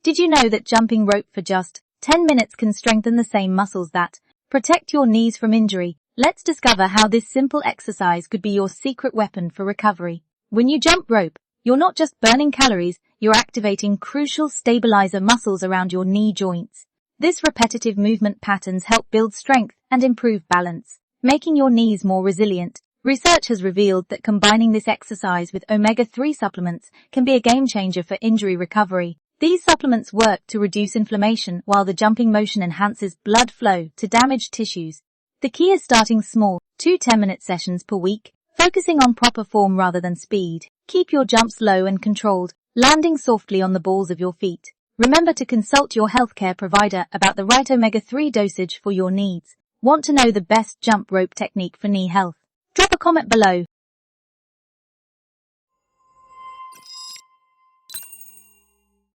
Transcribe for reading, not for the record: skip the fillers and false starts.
Did you know that jumping rope for just 10 minutes can strengthen the same muscles that protect your knees from injury? Let's discover how this simple exercise could be your secret weapon for recovery. When you jump rope, you're not just burning calories, you're activating crucial stabilizer muscles around your knee joints. This repetitive movement patterns help build strength and improve balance, making your knees more resilient. Research has revealed that combining this exercise with omega-3 supplements can be a game changer for injury recovery. These supplements work to reduce inflammation while the jumping motion enhances blood flow to damaged tissues. The key is starting small, 2 10-minute sessions per week, focusing on proper form rather than speed. Keep your jumps low and controlled, landing softly on the balls of your feet. Remember to consult your healthcare provider about the right omega-3 dosage for your needs. Want to know the best jump rope technique for knee health? Drop a comment below.